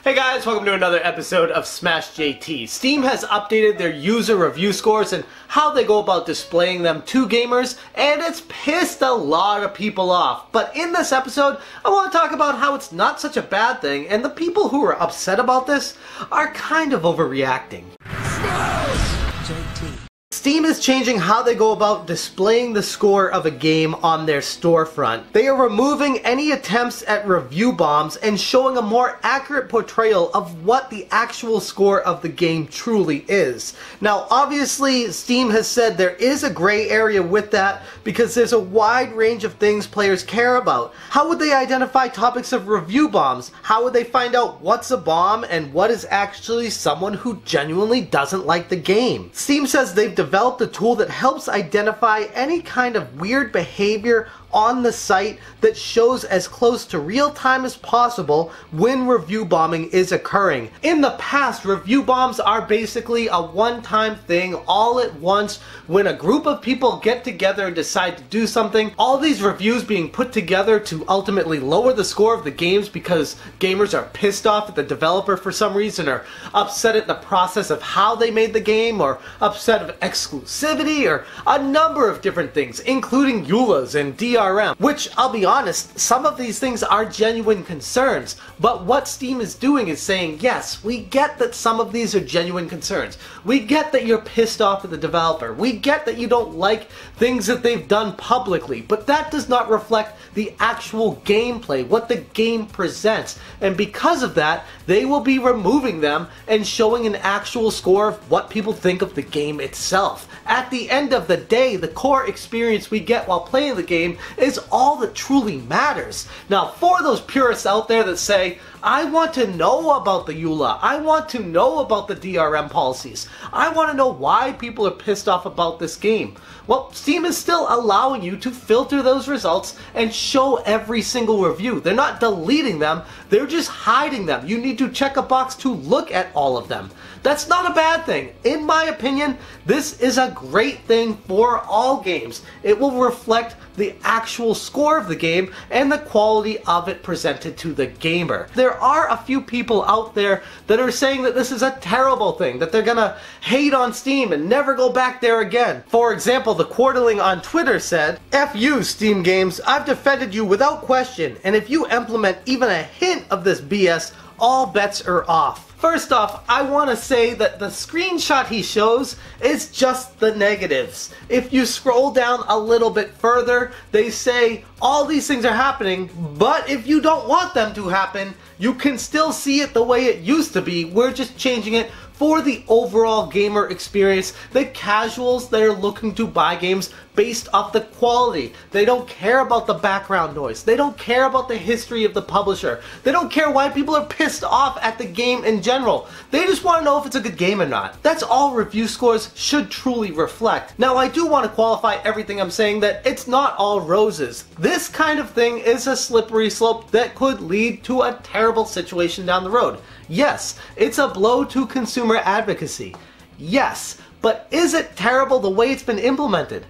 Hey guys, welcome to another episode of Smash JT. Steam has updated their user review scores and how they go about displaying them to gamers, and it's pissed a lot of people off. But in this episode, I want to talk about how it's not such a bad thing, and the people who are upset about this are kind of overreacting. JT. Steam is changing how they go about displaying the score of a game on their storefront. They are removing any attempts at review bombs and showing a more accurate portrayal of what the actual score of the game truly is. Now obviously Steam has said there is a gray area with that because there's a wide range of things players care about. How would they identify topics of review bombs? How would they find out what's a bomb and what is actually someone who genuinely doesn't like the game? Steam says they've developed a tool that helps identify any kind of weird behavior on the site that shows as close to real time as possible when review bombing is occurring. In the past, review bombs are basically a one-time thing all at once when a group of people get together and decide to do something. All these reviews being put together to ultimately lower the score of the games because gamers are pissed off at the developer for some reason, or upset at the process of how they made the game, or upset of exclusivity, or a number of different things, including EULAs and DRM, which, I'll be honest, some of these things are genuine concerns, but what Steam is doing is saying, yes, we get that some of these are genuine concerns. We get that you're pissed off at the developer. We get that you don't like things that they've done publicly, but that does not reflect the actual gameplay, what the game presents, and because of that, they will be removing them and showing an actual score of what people think of the game itself. At the end of the day, the core experience we get while playing the game is all that truly matters. Now, for those purists out there that say, I want to know about the EULA, I want to know about the DRM policies, I want to know why people are pissed off about this game. Well, Steam is still allowing you to filter those results and show every single review. They're not deleting them, they're just hiding them. You need to check a box to look at all of them. That's not a bad thing. In my opinion, this is a great thing for all games. It will reflect the actual score of the game and the quality of it presented to the gamer. There are a few people out there that are saying that this is a terrible thing, that they're gonna hate on Steam and never go back there again. For example, the Quarterling on Twitter said, "F you, Steam Games, I've defended you without question, and if you implement even a hint of this BS, all bets are off." First off, I want to say that the screenshot he shows is just the negatives. If you scroll down a little bit further, they say all these things are happening, but if you don't want them to happen, you can still see it the way it used to be. We're just changing it for the overall gamer experience, the casuals that are looking to buy games based off the quality. They don't care about the background noise. They don't care about the history of the publisher. They don't care why people are pissed off at the game in general. They just want to know if it's a good game or not. That's all review scores should truly reflect. Now, I do want to qualify everything I'm saying that it's not all roses. This kind of thing is a slippery slope that could lead to a terrible situation down the road. Yes, it's a blow to consumer advocacy. Yes, but is it terrible the way it's been implemented?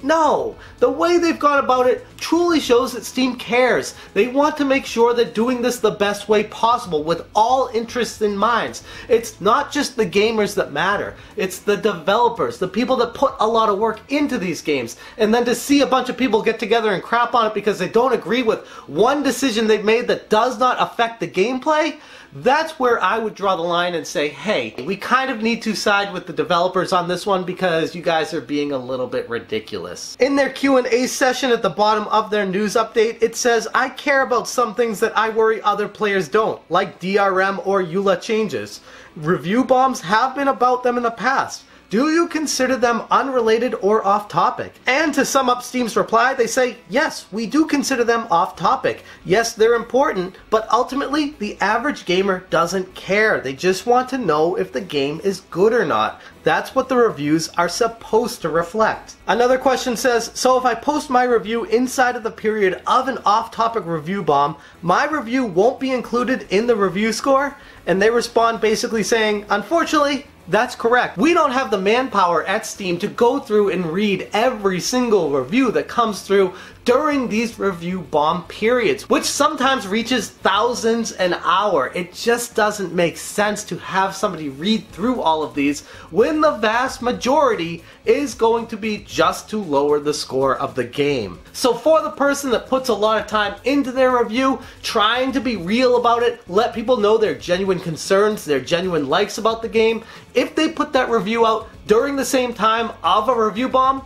No, the way they've gone about it truly shows that Steam cares. They want to make sure they're doing this the best way possible with all interests in mind. It's not just the gamers that matter, it's the developers, the people that put a lot of work into these games. And then to see a bunch of people get together and crap on it because they don't agree with one decision they've made that does not affect the gameplay, that's where I would draw the line and say, hey, we kind of need to side with the developers on this one because you guys are being a little bit ridiculous. In their Q&A session at the bottom of their news update, it says, I care about some things that I worry other players don't, like DRM or EULA changes. Review bombs have been about them in the past. Do you consider them unrelated or off-topic? And to sum up Steam's reply, they say, yes, we do consider them off-topic. Yes, they're important, but ultimately, the average gamer doesn't care. They just want to know if the game is good or not. That's what the reviews are supposed to reflect. Another question says, so if I post my review inside of the period of an off-topic review bomb, my review won't be included in the review score? And they respond basically saying, unfortunately, that's correct. We don't have the manpower at Steam to go through and read every single review that comes through during these review bomb periods, which sometimes reaches thousands an hour. It just doesn't make sense to have somebody read through all of these when the vast majority is going to be just to lower the score of the game. So for the person that puts a lot of time into their review, trying to be real about it, let people know their genuine concerns, their genuine likes about the game, if they put that review out during the same time of a review bomb,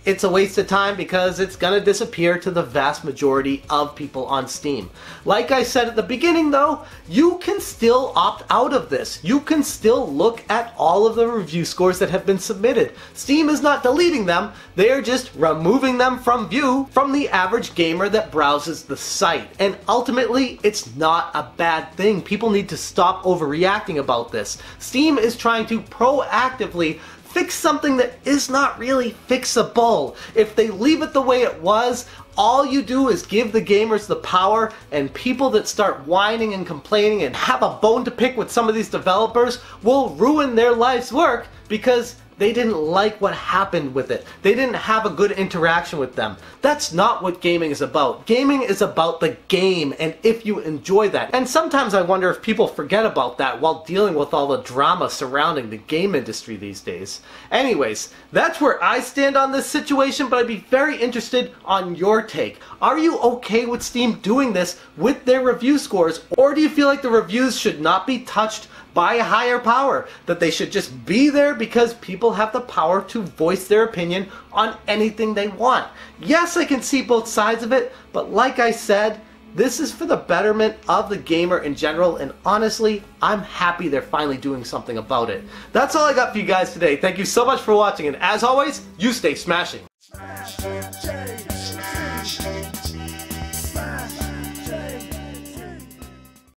it's a waste of time because it's gonna disappear to the vast majority of people on Steam. Like I said at the beginning though, you can still opt out of this. You can still look at all of the review scores that have been submitted. Steam is not deleting them, they are just removing them from view from the average gamer that browses the site. And ultimately, it's not a bad thing. People need to stop overreacting about this. Steam is trying to proactively fix something that is not really fixable. If they leave it the way it was, all you do is give the gamers the power, and people that start whining and complaining and have a bone to pick with some of these developers will ruin their life's work because they didn't like what happened with it. They didn't have a good interaction with them. That's not what gaming is about. Gaming is about the game, and if you enjoy that. And sometimes I wonder if people forget about that while dealing with all the drama surrounding the game industry these days. Anyways, that's where I stand on this situation, but I'd be very interested on your take. Are you okay with Steam doing this with their review scores, or do you feel like the reviews should not be touched by a higher power, that they should just be there because people have the power to voice their opinion on anything they want? Yes, I can see both sides of it, but like I said, this is for the betterment of the gamer in general, and honestly, I'm happy they're finally doing something about it. That's all I got for you guys today. Thank you so much for watching, and as always, you stay smashing.